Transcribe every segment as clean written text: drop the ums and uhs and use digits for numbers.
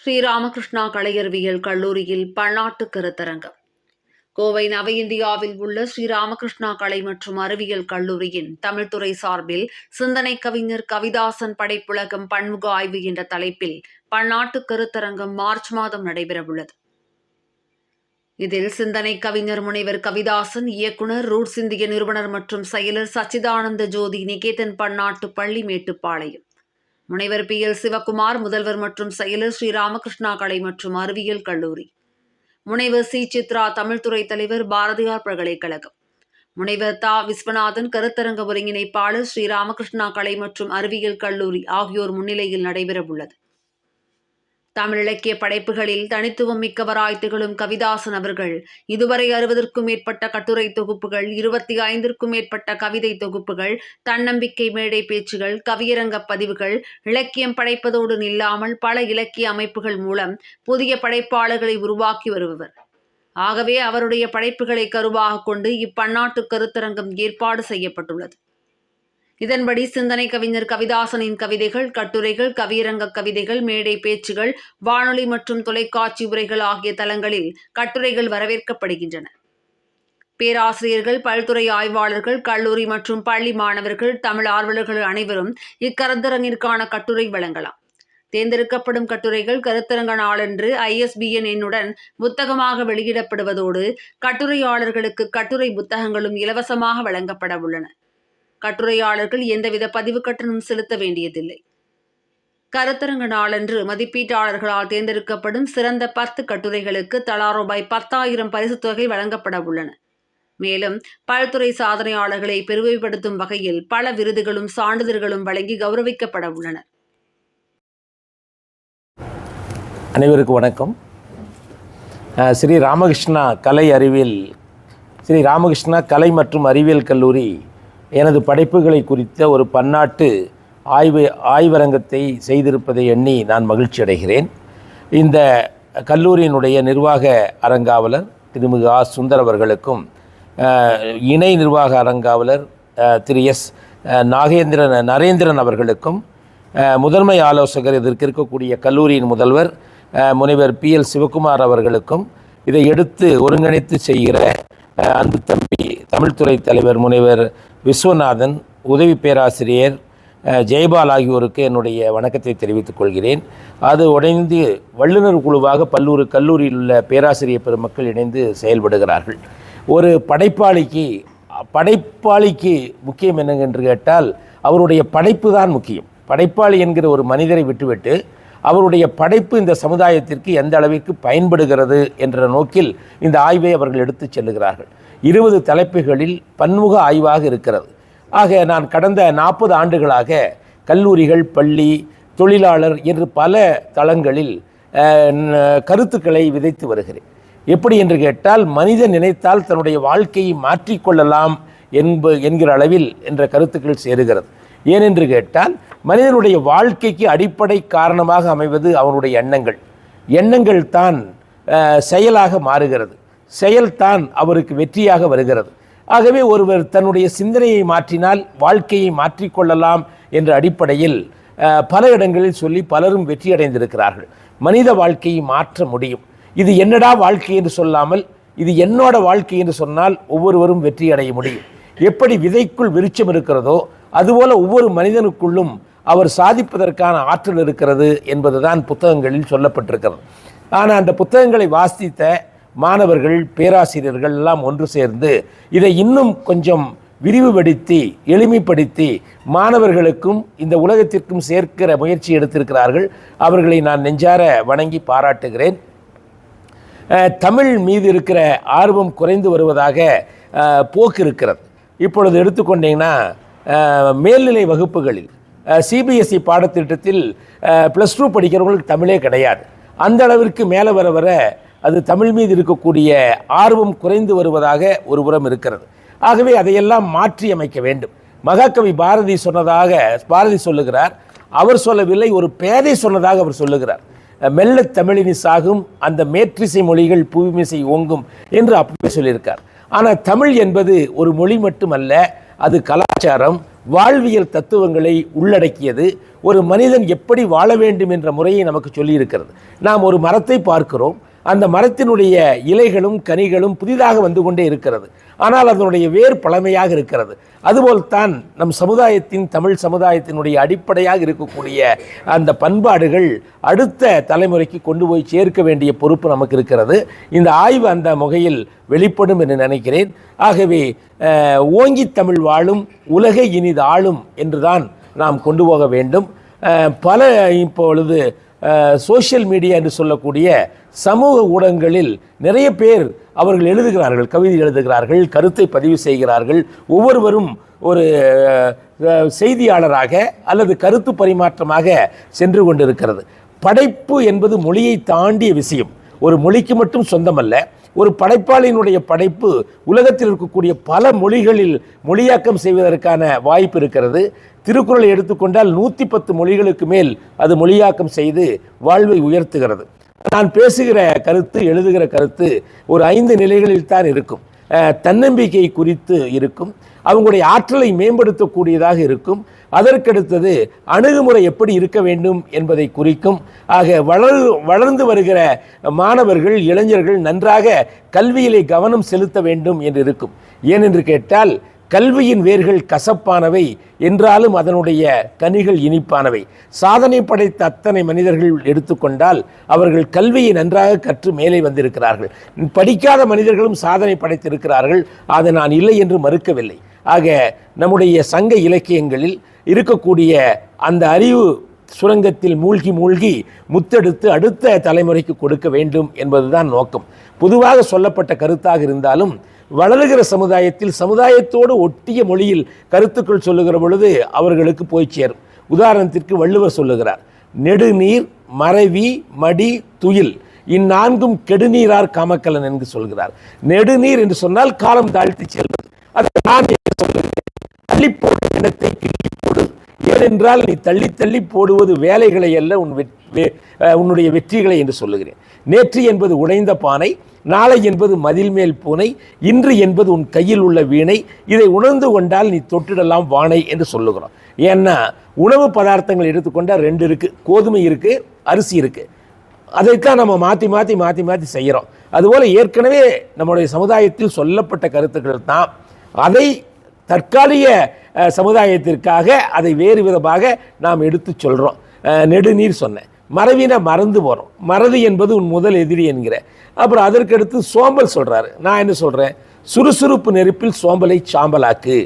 ஸ்ரீராமகிருஷ்ணா கலையறிவியல் கல்லூரியில் பன்னாட்டு கருத்தரங்கம். கோவை நவ இந்தியாவில் உள்ள ஸ்ரீராமகிருஷ்ணா கலை மற்றும் அறிவியல் கல்லூரியின் தமிழ்துறை சார்பில் சிந்தனை கவிஞர் கவிதாசன் படைப்புலகம் பன்முக ஆய்வு என்ற தலைப்பில் பன்னாட்டு கருத்தரங்கம் மார்ச் மாதம் நடைபெறவுள்ளது. இதில் சிந்தனை கவிஞர் முனைவர் கவிதாசன், இயக்குனர், ரூட்ஸ் இந்திய நிறுவனர் மற்றும் செயலர் சச்சிதானந்த ஜோதி நிகேதன் பன்னாட்டு பள்ளி மேட்டுப்பாளையம், முனைவர் PL சிவகுமார், முதல்வர் மற்றும் செயலர் ஸ்ரீராமகிருஷ்ணா கலை மற்றும் அறிவியல் கல்லூரி, முனைவர் C சித்ரா, தமிழ்துறை தலைவர் பாரதியார் பல்கலைக்கழகம், முனைவர் தா விஸ்வநாதன், கருத்தரங்க ஒருங்கிணைப்பாளர் ஸ்ரீராமகிருஷ்ணா கலை மற்றும் அறிவியல் கல்லூரி ஆகியோர் முன்னிலையில் நடைபெறவுள்ளது. தமிழ் இலக்கிய படைப்புகளில் தனித்துவம் மிக்கவராய் திகழும் கவிதாசன் அவர்கள் இதுவரை 60க்கும் மேற்பட்ட கட்டுரை தொகுப்புகள், 25க்கும் மேற்பட்ட கவிதை தொகுப்புகள், தன்னம்பிக்கை மேடை பேச்சுகள், கவியரங்க பதிவுகள், இலக்கியம் படைப்பதோடு நில்லாமல் பல இலக்கிய அமைப்புகள் மூலம் புதிய படைப்பாளர்களை உருவாக்கி வருபவர். ஆகவே அவருடைய படைப்புகளை கருவாக கொண்டு இப்பன்னாட்டு கருத்தரங்கம் ஏற்பாடு செய்யப்பட்டுள்ளது. இதன்படி சிந்தனை கவிஞர் கவிதாசனின் கவிதைகள், கட்டுரைகள், கவியரங்க கவிதைகள், மேடை பேச்சுகள், வானொலி மற்றும் தொலைக்காட்சி உரைகள் ஆகிய தளங்களில் கட்டுரைகள் வரவேற்கப்படுகின்றன. பேராசிரியர்கள், பல்துறை ஆய்வாளர்கள், கல்லூரி மற்றும் பள்ளி மாணவர்கள், தமிழ் ஆர்வலர்கள் அனைவரும் இக்கருத்தரங்கிற்கான கட்டுரை வழங்கலாம். தேர்ந்தெடுக்கப்படும் கட்டுரைகள் கருத்தரங்க நாளன்று ISBN எண்ணுடன் புத்தகமாக வெளியிடப்படுவதோடு கட்டுரையாளர்களுக்கு கட்டுரை புத்தகங்களும் இலவசமாக வழங்கப்பட உள்ளன. கட்டுரையாளர்கள் எந்தவித பதிவு கட்டணம் செலுத்த வேண்டியதில்லை. கருத்தரங்க நாளன்று மதிப்பீட்டாளர்களால் தேர்ந்தெடுக்கப்படும் சிறந்த 10 கட்டுரைகளுக்கு தலா ரூபாய் 10,000 பரிசுத் தொகை வழங்கப்பட உள்ளன. மேலும் பல்துறை சாதனையாளர்களை பெருமைப்படுத்தும் வகையில் பல விருதுகளும் சான்றிதழ்களும் வழங்கி கௌரவிக்கப்பட உள்ளன. அனைவருக்கும் வணக்கம். ஸ்ரீ ராமகிருஷ்ணா கலை மற்றும் அறிவியல் கல்லூரி எனது படைப்புகளை குறித்த ஒரு பன்னாட்டு ஆய்வரங்கத்தை செய்திருப்பதை எண்ணி நான் மகிழ்ச்சி அடைகிறேன். இந்த கல்லூரியினுடைய நிர்வாக அரங்காவலர் திருமிகு சுந்தர் அவர்களுக்கும், இணை நிர்வாக அரங்காவலர் திரு நரேந்திரன் அவர்களுக்கும், முதன்மை ஆலோசகர் இதற்கு இருக்கக்கூடிய கல்லூரியின் முதல்வர் முனைவர் PL சிவகுமார் அவர்களுக்கும், இதை எடுத்து ஒருங்கிணைத்து செய்கிற அன்பு தம்பி தமிழ்துறை தலைவர் முனைவர் விஸ்வநாதன், உதவி பேராசிரியர் ஜெயபால் ஆகியோருக்கு என்னுடைய வணக்கத்தை தெரிவித்துக் கொள்கிறேன். அது உடைந்து வல்லுநர் குழுவாக பல்வேறு கல்லூரியில் உள்ள பேராசிரியர் பெருமக்கள் இணைந்து செயல்படுகிறார்கள். ஒரு படைப்பாளிக்கு முக்கியம் என்னவென்று கேட்டால் அவருடைய படைப்பு தான் முக்கியம். படைப்பாளி என்கிற ஒரு மனிதரை விட்டுவிட்டு அவருடைய படைப்பு இந்த சமுதாயத்திற்கு எந்த அளவிற்கு பயன்படுகிறது என்ற நோக்கில் இந்த ஆய்வை அவர்கள் எடுத்து செல்லுகிறார்கள். 20 தலைப்புகளில் பன்முக ஆய்வாக இருக்கிறது. ஆக நான் கடந்த 40 ஆண்டுகளாக கல்லூரிகள், பள்ளி, தொழிலாளர் என்று பல தளங்களில் கருத்துக்களை விதைத்து வருகிறேன். எப்படி என்று கேட்டால், மனிதன் நினைத்தால் தன்னுடைய வாழ்க்கையை மாற்றிக்கொள்ளலாம் என்கிற அளவில் என்ற கருத்துக்கள் சேருகிறது. ஏனென்று கேட்டால், மனிதனுடைய வாழ்க்கைக்கு அடிப்படை காரணமாக அமைவது அவனுடைய எண்ணங்கள் தான் செயலாக மாறுகிறது. செயல்தான் அவருக்கு வெற்றியாக வருகிறது. ஆகவே ஒருவர் தன்னுடைய சிந்தனையை மாற்றினால் வாழ்க்கையை மாற்றிக்கொள்ளலாம் என்ற அடிப்படையில் பல இடங்களில் சொல்லி பலரும் வெற்றி அடைந்திருக்கிறார்கள். மனித வாழ்க்கையை மாற்ற முடியும். இது என்னடா வாழ்க்கை என்று சொல்லாமல் இது என்னோட வாழ்க்கை என்று சொன்னால் ஒவ்வொருவரும் வெற்றி அடைய முடியும். எப்படி விதைக்குள் விருட்சம் இருக்கிறதோ அதுபோல ஒவ்வொரு மனிதனுக்குள்ளும் அவர் சாதிப்பதற்கான ஆற்றல் இருக்கிறது என்பதுதான் புத்தகங்களில் சொல்லப்பட்டிருக்கிறது. ஆனால் அந்த புத்தகங்களை வாசித்த மாணவர்கள், பேராசிரியர்கள் எல்லாம் ஒன்று சேர்ந்து இதை இன்னும் கொஞ்சம் விரிவுபடுத்தி எளிமைப்படுத்தி மாணவர்களுக்கும் இந்த உலகத்திற்கும் சேர்க்கிற முயற்சி எடுத்திருக்கிறார்கள். அவர்களை நான் நெஞ்சார வணங்கி பாராட்டுகிறேன். தமிழ் மீது இருக்கிற ஆர்வம் குறைந்து வருவதாக போக்கு இருக்கிறது. இப்பொழுது எடுத்துக்கொண்டீங்கன்னா மேல்நிலை வகுப்புகளில் CBSE பாடத்திட்டத்தில் +2 படிக்கிறவங்களுக்கு தமிழே கிடையாது. அந்த அளவிற்கு மேலே வர அது தமிழ் மீது இருக்கக்கூடிய ஆர்வம் குறைந்து வருவதாக ஒரு புறம் இருக்கிறது. ஆகவே அதையெல்லாம் மாற்றி அமைக்க வேண்டும். மகாகவி பாரதி சொல்லுகிறார். அவர் சொல்லவில்லை, ஒரு பேதை சொன்னதாக அவர் சொல்லுகிறார். மெல்ல தமிழினி சாகும், அந்த மேற்றிசை மொழிகள் புவிமிசை ஓங்கும் என்று அப்பவே சொல்லியிருக்கார். ஆனால் தமிழ் என்பது ஒரு மொழி மட்டுமல்ல, அது கலாச்சாரம், வாழ்வியல் தத்துவங்களை உள்ளடக்கியது. ஒரு மனிதன் எப்படி வாழ வேண்டும் என்ற முறையை நமக்கு சொல்லியிருக்கிறது. நாம் ஒரு மரத்தை பார்க்கிறோம், அந்த மரத்தினுடைய இலைகளும் கனிகளும் புதிதாக வந்து கொண்டே இருக்கிறது, ஆனால் அதனுடைய வேர் பழமையாக இருக்கிறது. அதுபோல்தான் நம் சமுதாயத்தின், தமிழ் சமுதாயத்தினுடைய அடிப்படையாக இருக்கக்கூடிய அந்த பண்பாடுகள் அடுத்த தலைமுறைக்கு கொண்டு போய் சேர்க்க வேண்டிய பொறுப்பு நமக்கு இருக்கிறது. இந்த ஆய்வு அந்த வகையில் வெளிப்படும் என்று நினைக்கிறேன். ஆகவே ஓங்கி தமிழ் வாழும் உலகை இனிது ஆளும் என்றுதான் நாம் கொண்டு போக வேண்டும். பல இப்பொழுது சோஷியல் மீடியா என்று சொல்லக்கூடிய சமூக ஊடகங்களில் நிறைய பேர் அவர்கள் எழுதுகிறார்கள், கவிதை எழுதுகிறார்கள், கருத்தை பதிவு செய்கிறார்கள். ஒவ்வொருவரும் ஒரு செய்தியாளராக அல்லது கருத்து பரிமாற்றமாக சென்று கொண்டிருக்கிறது. படைப்பு என்பது மொழியை தாண்டிய விஷயம். ஒரு மொழிக்கு மட்டும் சொந்தமல்ல. ஒரு படைப்பாளியினுடைய படைப்பு உலகத்தில் இருக்கக்கூடிய பல மொழிகளில் மொழியாக்கம் செய்வதற்கான வாய்ப்பு இருக்கிறது. திருக்குறளை எடுத்துக்கொண்டால் 110 மொழிகளுக்கு மேல் அது மொழியாக்கம் செய்து வாழ்வை உயர்த்துகிறது. நான் பேசுகிற கருத்து, எழுதுகிற கருத்து ஒரு 5 நிலைகளில் தான் இருக்கும். தன்னம்பிக்கை குறித்து இருக்கும், அவங்களுடைய ஆற்றலை மேம்படுத்தக்கூடியதாக இருக்கும், அதற்கடுத்தது அணுகுமுறை எப்படி இருக்க வேண்டும் என்பதை குறிக்கும். ஆக வளர்ந்து வருகிற மாணவர்கள், இளைஞர்கள் நன்றாக கல்வியிலே கவனம் செலுத்த வேண்டும் என்று இருக்கும். ஏனென்று கேட்டால் கல்வியின் வேர்கள் கசப்பானவை என்றாலும் அதனுடைய கனிகள் இனிப்பானவை. சாதனை படைத்த அத்தனை மனிதர்கள் எடுத்துக்கொண்டால் அவர்கள் கல்வியை நன்றாக கற்று மேலே வந்திருக்கிறார்கள். படிக்காத மனிதர்களும் சாதனை படைத்திருக்கிறார்கள். அதை நான் இல்லை என்று மறுக்கவில்லை. ஆக நம்முடைய சங்க இலக்கியங்களில் இருக்கக்கூடிய அந்த அறிவு சுரங்கத்தில் மூழ்கி மூழ்கி முத்தெடுத்து அடுத்த தலைமுறைக்கு கொடுக்க வேண்டும் என்பதுதான் நோக்கம். பொதுவாக சொல்லப்பட்ட கருத்தாக இருந்தாலும் வளருகிற சமுதாயத்தில் சமுதாயத்தோடு ஒட்டிய மொழியில் கருத்துக்கள் சொல்லுகிற பொழுது அவர்களுக்கு போய் சேரும். உதாரணத்திற்கு வள்ளுவர் சொல்லுகிறார், நெடுநீர், மறவி, மடி, துயில் இந்நான்கும் கெடுநீரார் காமக்கலன் என்று சொல்கிறார். நெடுநீர் என்று சொன்னால் காலம் தாழ்த்தி செல்வது. அதை நான் சொல்லுகிறேன், தள்ளிப்போடு எண்ணத்தை கிள்ளிப்போடு. ஏனென்றால் நீ தள்ளி தள்ளி போடுவது வேலைகளை அல்ல, உன்னுடைய வெற்றிகளை என்று சொல்லுகிறேன். நேற்று என்பது உடைந்த பானை, நாளை என்பது மதில் மேல் பூனை, இன்று என்பது உன் கையில் உள்ள வீணை, இதை உணர்ந்து கொண்டால் நீ தொட்டிடலாம் வானை என்று சொல்லுகிறோம். ஏன்னா உணவு பதார்த்தங்கள் எடுத்துக்கொண்டால் 2 இருக்குது, கோதுமை இருக்குது, அரிசி இருக்குது. அதைத்தான் நம்ம மாற்றி மாற்றி மாற்றி மாற்றி செய்கிறோம். அதுபோல் ஏற்கனவே நம்முடைய சமுதாயத்தில் சொல்லப்பட்ட கருத்துக்கள் தான். அதை தற்காலிக சமுதாயத்திற்காக அதை வேறு விதமாக நாம் எடுத்து சொல்கிறோம். நெடுநீர் சொன்னேன், மறவினா மறந்து போகிறோம். மறதி என்பது உன் முதல் எதிரி என்கிற. அப்புறம் அதற்கடுத்து சோம்பல் சொல்கிறாரு. நான் என்ன சொல்கிறேன், சுறுசுறுப்பு நெருப்பில் சோம்பலை சாம்பலாக்கு.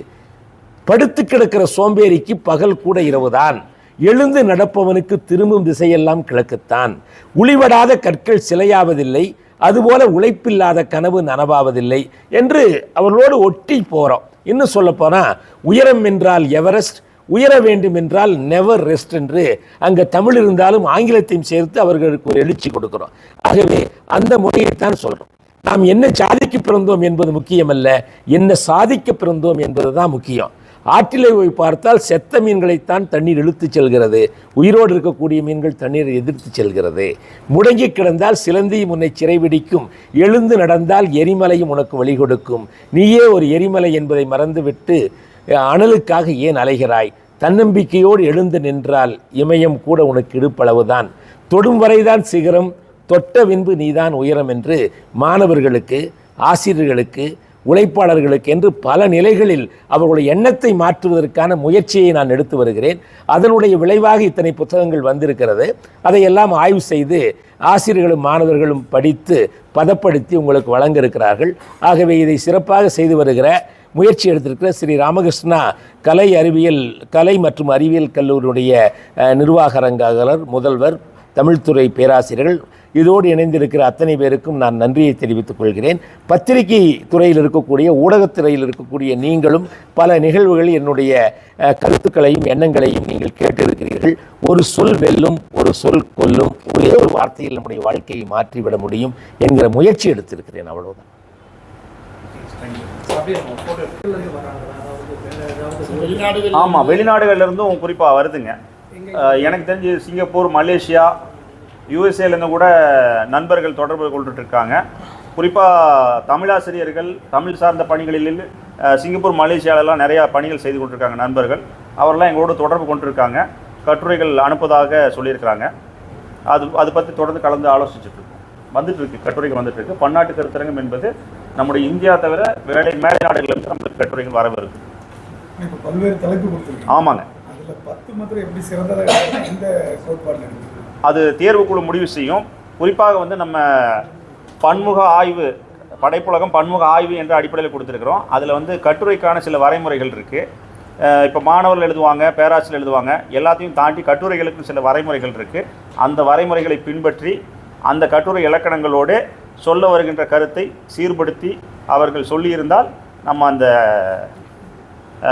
படுத்து கிடக்கிற சோம்பேறிக்கு பகல் கூட இரவுதான், எழுந்து நடப்பவனுக்கு திரும்பும் திசையெல்லாம் கிழக்குத்தான். உளிவடாத கற்கள் சிலையாவதில்லை, அதுபோல உழைப்பில்லாத கனவு நனவாவதில்லை என்று அவர்களோடு ஒட்டி போகிறோம். இன்னும் சொல்லப்போனால் உயரம் என்றால் எவரெஸ்ட், உயர வேண்டும் என்றால் நெவர் ரெஸ்ட் என்று அங்கே தமிழ் இருந்தாலும் ஆங்கிலத்தையும் சேர்த்து அவர்களுக்கு ஒரு எழுச்சி கொடுக்கிறோம். ஆகவே அந்த முறையைத்தான் சொல்கிறோம். நாம் என்ன சாதிக்க பிறந்தோம் என்பது முக்கியமல்ல, என்ன சாதிக்க பிறந்தோம் என்பது தான் முக்கியம். ஆற்றிலே போய் பார்த்தால் செத்த மீன்களைத்தான் தண்ணீர் இழுத்துச் செல்கிறது, உயிரோடு இருக்கக்கூடிய மீன்கள் தண்ணீரை எதிர்த்து செல்கிறது. முடங்கி கிடந்தால் சிலந்தியும் உன்னை சிறைபிடிக்கும், எழுந்து நடந்தால் எரிமலையும் உனக்கு வழி கொடுக்கும். நீயே ஒரு எரிமலை என்பதை மறந்துவிட்டு அனலுக்காக ஏன் அலைகிறாய்? தன்னம்பிக்கையோடு எழுந்து நின்றால் இமயம் கூட உனக்கு இடுப்பளவுதான், தொடும் வரைதான் சிகரம், தொட்ட பின்பு நீதான் உயரம் என்று மாணவர்களுக்கு, ஆசிரியர்களுக்கு, உழைப்பாளர்களுக்கு என்று பல நிலைகளில் அவர்களுடைய எண்ணத்தை மாற்றுவதற்கான முயற்சியை நான் எடுத்து வருகிறேன். அதனுடைய விளைவாக இத்தனை புத்தகங்கள் வந்திருக்கிறது. அதையெல்லாம் ஆய்வு செய்து ஆசிரியர்களும் மாணவர்களும் படித்து பதப்படுத்தி உங்களுக்கு வழங்க இருக்கிறார்கள். ஆகவே இதை சிறப்பாக செய்து வருகிற, முயற்சி எடுத்திருக்கிற ஸ்ரீ ராமகிருஷ்ணா கலை மற்றும் அறிவியல் கல்லூரியுடைய நிர்வாக அரங்காளர், முதல்வர், தமிழ்துறை பேராசிரியர்கள், இதோடு இணைந்திருக்கிற அத்தனை பேருக்கும் நான் நன்றியை தெரிவித்துக் கொள்கிறேன். பத்திரிகை துறையில் இருக்கக்கூடிய, ஊடகத்துறையில் இருக்கக்கூடிய நீங்களும் பல நிகழ்வுகளில் என்னுடைய கருத்துக்களையும் எண்ணங்களையும் நீங்கள் கேட்டிருக்கிறீர்கள். ஒரு சொல் வெல்லும், ஒரு சொல் கொல்லும், ஒரே ஒரு வார்த்தையில் நம்முடைய வாழ்க்கையை மாற்றிவிட முடியும் என்கிற முயற்சி எடுத்திருக்கிறேன். அவ்வளவுதான். ஆமாம், வெளிநாடுகள்லேருந்தும் குறிப்பாக வருதுங்க. எனக்கு தெரிஞ்சு சிங்கப்பூர், மலேசியா, யூஎஸ்ஏலேருந்து கூட நண்பர்கள் தொடர்பு கொண்டுட்ருக்காங்க. குறிப்பாக தமிழாசிரியர்கள் தமிழ் சார்ந்த பணிகளில் சிங்கப்பூர் மலேசியாவிலலாம் நிறையா பணிகள் செய்து கொண்டிருக்காங்க நண்பர்கள். அவரெல்லாம் எங்களோடு தொடர்பு கொண்டிருக்காங்க, கட்டுரைகள் அனுப்பதாக சொல்லியிருக்கிறாங்க. அது பற்றி தொடர்ந்து கலந்து ஆலோசிச்சுட்டு இருக்கோம். வந்துட்டுருக்கு, கட்டுரைகள் வந்துட்டுருக்கு. பன்னாட்டு கருத்தரங்கம் என்பது நம்முடைய இந்தியா தவிர மேலை நாடுகளிலிருந்து நம்மளுக்கு கட்டுரைகள் வரவிருக்கு. இப்போ பல்வேறு தலைப்பு கொடுத்துருக்கு. ஆமாங்க. அதில் 10 மாத்திரம் எப்படி சிறந்ததாக எந்த கோட்பாடு? அது தேர்வுக்குழு முடிவு செய்யும். குறிப்பாக வந்து நம்ம பன்முக ஆய்வு, படைப்புலகம் பன்முக ஆய்வு என்ற அடிப்படையில் கொடுத்துருக்குறோம். அதில் வந்து கட்டுரைக்கான சில வரைமுறைகள் இருக்குது. இப்போ மாணவர்கள் எழுதுவாங்க, பேராசிரியர் எழுதுவாங்க, எல்லாத்தையும் தாண்டி கட்டுரைகளுக்கு சில வரைமுறைகள் இருக்குது. அந்த வரைமுறைகளை பின்பற்றி அந்த கட்டுரை இலக்கணங்களோடு சொல்ல வருகின்ற கருத்தை சீர்படுத்தி அவர்கள் சொல்லியிருந்தால் நம்ம அந்த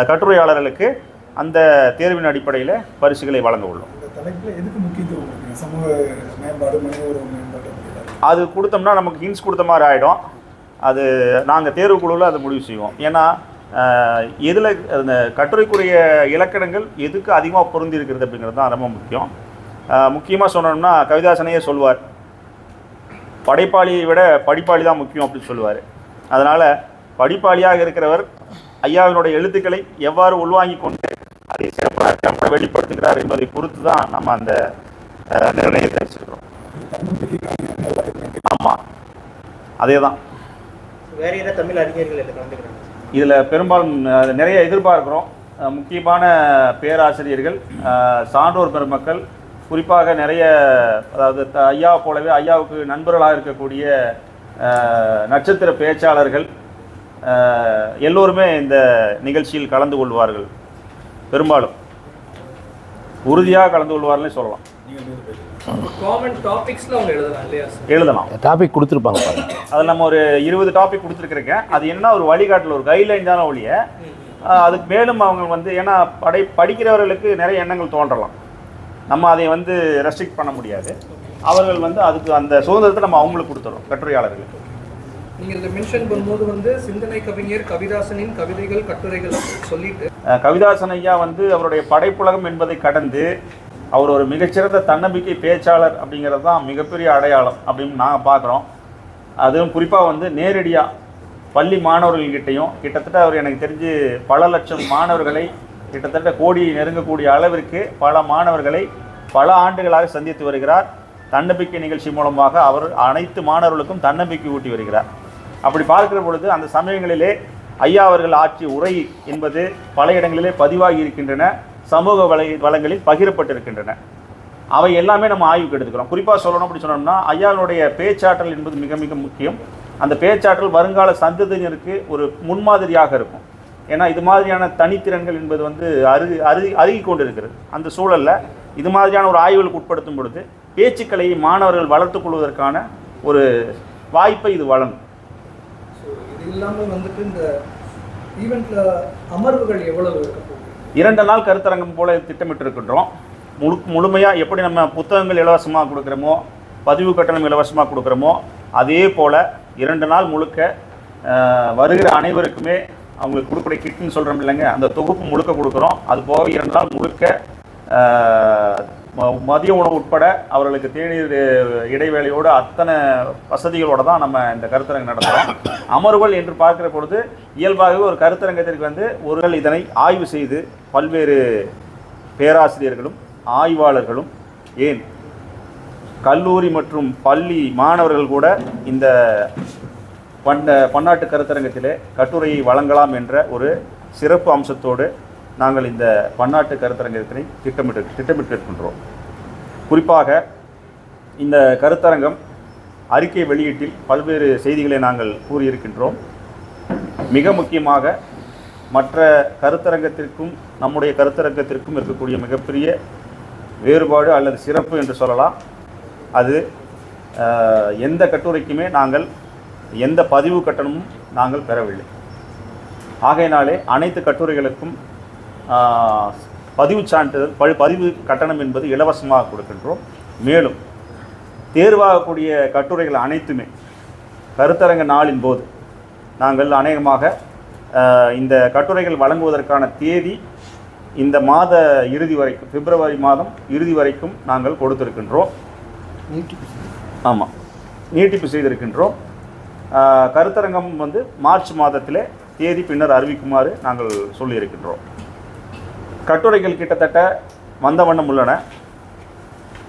கட்டுரையாளர்களுக்கு அந்த தேர்வின் அடிப்படையில் பரிசுகளை வழங்க உள்ளோம். அது கொடுத்தோம்னா நமக்கு ஹின்ஸ் கொடுத்த மாதிரி ஆகிடும். அது நாங்கள் தேர்வுக்குழுவில் அதை முடிவு செய்வோம். ஏன்னா எதில் அந்த கட்டுரைக்குரிய இலக்கணங்கள் எதுக்கு அதிகமாக பொருந்தி இருக்கிறது அப்படிங்கிறது தான் ரொம்ப முக்கியம். முக்கியமாக சொன்னோம்னா கவிதாசனையே சொல்வார், படைப்பாளியை விட படிப்பாளி தான் முக்கியம் அப்படின்னு சொல்லுவார். அதனால் படிப்பாளியாக இருக்கிறவர் ஐயாவினுடைய எழுத்துக்களை எவ்வாறு உள்வாங்கி கொண்டு அதை சிறப்பாக வெளிப்படுத்துகிறார் என்பதை பொறுத்து தான் நம்ம அந்த நிர்ணயத்தை வச்சுக்கிறோம். ஆமாம், அதே தான். வேறு ஏதாவது தமிழ் அறிஞர்கள் கலந்துக்கிறாங்க இதில் பெரும்பாலும் நிறைய எதிர்பார்க்குறோம். முக்கியமான பேராசிரியர்கள், சான்றோர் பெருமக்கள், குறிப்பாக நிறைய, அதாவது ஐயாவை போலவே ஐயாவுக்கு நண்பர்களாக இருக்கக்கூடிய நட்சத்திர பேச்சாளர்கள் எல்லோருமே இந்த நிகழ்ச்சியில் கலந்து கொள்வார்கள். பெரும்பாலும் உறுதியாக கலந்து கொள்வார்கள்னே சொல்லலாம். எழுதலாம். டாபிக் கொடுத்துருப்பாங்க. அதில் நம்ம ஒரு 20 டாபிக் கொடுத்துருக்குறேங்க. அது என்ன ஒரு வழிகாட்டில் ஒரு கைட்லைன் தானே ஒழிய அதுக்கு மேலும் அவங்க வந்து, ஏன்னா படிக்கிறவர்களுக்கு நிறைய எண்ணங்கள் தோன்றலாம், நம்ம அதை வந்து ரெஸ்ட்ரிக்ட் பண்ண முடியாது. அவர்கள் வந்து அதுக்கு அந்த சுதந்திரத்தை நம்ம அவங்களுக்கு கொடுத்துறோம் கட்டுரையாளர்களுக்கு. நீங்கள் இதை மென்ஷன் பண்ணும்போது வந்து சிந்தனை கவிஞர் கவிதாசனின் கவிதைகள் கட்டுரைகள் சொல்லிட்டு, கவிதாசன் ஐயா வந்து அவருடைய படைப்புலகம் என்பதை கடந்து அவர் ஒரு மிகச்சிறந்த தன்னம்பிக்கை பேச்சாளர் அப்படிங்கிறது தான் மிகப்பெரிய அடையாளம் அப்படின்னு நாங்கள் பார்க்குறோம். அதுவும் குறிப்பாக வந்து நேரடியாக பள்ளி மாணவர்கள்கிட்டையும் கிட்டத்தட்ட அவர் எனக்கு தெரிஞ்சு பல லட்சம் மாணவர்களை, கிட்டத்தட்ட கோடி நெருங்கக்கூடிய அளவிற்கு பல மாணவர்களை பல ஆண்டுகளாக சந்தித்து வருகிறார். தன்னம்பிக்கை நிகழ்ச்சி மூலமாக அவர் அனைத்து மாணவர்களுக்கும் தன்னம்பிக்கை ஊட்டி வருகிறார். அப்படி பார்க்கிற பொழுது அந்த சமயங்களிலே ஐயா அவர்கள் ஆற்றிய உரை என்பது பல இடங்களிலே பதிவாகி இருக்கின்றன, சமூக வளங்களில் பகிரப்பட்டிருக்கின்றன. அவை எல்லாமே நம்ம ஆய்வுக்கு எடுத்துக்கிறோம். குறிப்பாக சொல்லணும் அப்படி சொன்னோம்னா ஐயாவுடைய பேச்சாற்றல் என்பது மிக மிக முக்கியம். அந்த பேச்சாற்றல் வருங்கால சந்ததியினருக்கு ஒரு முன்மாதிரியாக இருக்கும். ஏன்னா இது மாதிரியான தனித்திறன்கள் என்பது வந்து அருகி கொண்டு இருக்கிறது. அந்த சூழலில் இது மாதிரியான ஒரு ஆய்வுகளுக்கு உட்படுத்தும் பொழுது பேச்சுக்களை மாணவர்கள் வளர்த்துக் கொள்வதற்கான ஒரு வாய்ப்பை இது வழங்கும். இது இல்லாமல் வந்துட்டு இந்த ஈவெண்ட்ல அமர்வுகள் எவ்வளவு 2 நாள் கருத்தரங்கம் போல திட்டமிட்டு இருக்கின்றோம். முழுமையாக எப்படி நம்ம புத்தகங்கள் இலவசமாக கொடுக்குறோமோ, பதிவு கட்டணம் இலவசமாக கொடுக்குறோமோ, அதே போல் 2 நாள் முழுக்க வருகிற அனைவருக்குமே அவங்களுக்கு கொடுக்குற கிட்னு சொல்கிறோம் இல்லைங்க, அந்த தொகுப்பு முழுக்க கொடுக்குறோம். அது போக 2 நாள் முழுக்க மதிய உணவு உட்பட அவர்களுக்கு தேநீர் இடைவேளையோடு அத்தனை வசதிகளோடு தான் நம்ம இந்த கருத்தரங்கம் நடத்துகிறோம். அமர்வுகள் என்று பார்க்குற பொழுது இயல்பாகவே ஒரு கருத்தரங்கத்திற்கு வந்து ஒருவர் இதனை ஆய்வு செய்து பல்வேறு பேராசிரியர்களும் ஆய்வாளர்களும், ஏன் கல்லூரி மற்றும் பள்ளி மாணவர்கள் கூட இந்த பன்னாட்டு கருத்தரங்கத்திலே கட்டுரையை வழங்கலாம் என்ற ஒரு சிறப்பு அம்சத்தோடு நாங்கள் இந்த பன்னாட்டு கருத்தரங்கத்தினை திட்டமிட்டிருக்கின்றோம். குறிப்பாக இந்த கருத்தரங்கம் அறிக்கை வெளியீட்டில் பல்வேறு செய்திகளை நாங்கள் கூறியிருக்கின்றோம். மிக முக்கியமாக மற்ற கருத்தரங்கத்திற்கும் நம்முடைய கருத்தரங்கத்திற்கும் இருக்கக்கூடிய மிகப்பெரிய வேறுபாடு அல்லது சிறப்பு என்று சொல்லலாம். அது எந்த கட்டுரைக்குமே நாங்கள் எந்த பதிவு கட்டணமும் நாங்கள் பெறவில்லை. ஆகையினாலே அனைத்து கட்டுரைகளுக்கும் பதிவு சான்றிதழ், பதிவு கட்டணம் என்பது இலவசமாக கொடுக்கின்றோம். மேலும் தேர்வாகக்கூடிய கட்டுரைகள் அனைத்துமே கருத்தரங்க நாளின் போது நாங்கள் அநேகமாக இந்த கட்டுரைகள் வழங்குவதற்கான தேதி இந்த மாத இறுதி வரைக்கும், பிப்ரவரி மாதம் இறுதி வரைக்கும் நாங்கள் கொடுத்திருக்கின்றோம். நீட்டிப்பு செய்திருக்கின்றோம். கருத்தரங்கம் வந்து மார்ச் மாதத்திலே தேதி பின்னர் அறிவிக்குமாறு நாங்கள் சொல்லியிருக்கின்றோம். கட்டுரைகள் கிட்டத்தட்ட வந்த வண்ணம் உள்ளன.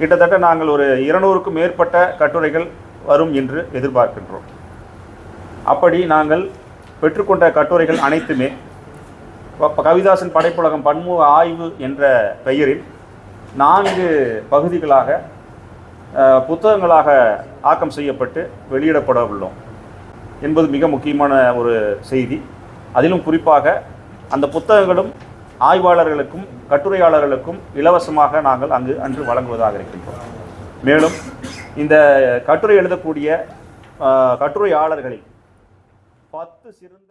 கிட்டத்தட்ட நாங்கள் ஒரு 200க்கும் மேற்பட்ட கட்டுரைகள் வரும் என்று எதிர்பார்க்கின்றோம். அப்படி நாங்கள் பெற்றுக்கொண்ட கட்டுரைகள் அனைத்துமே கவிதாசன் படைப்புலகம் பன்முக ஆய்வு என்ற பெயரில் 4 பகுதிகளாக புத்தகங்களாக ஆக்கம் செய்யப்பட்டு வெளியிடப்பட உள்ளோம் என்பது மிக முக்கியமான ஒரு செய்தி. அதிலும் குறிப்பாக அந்த புத்தகங்களும் ஆய்வாளர்களுக்கும் கட்டுரையாளர்களுக்கும் இலவசமாக நாங்கள் அன்று வழங்குவதாக இருக்கின்றோம். மேலும் இந்த கட்டுரை எழுதக்கூடிய கட்டுரையாளர்களில் 10 சிறந்த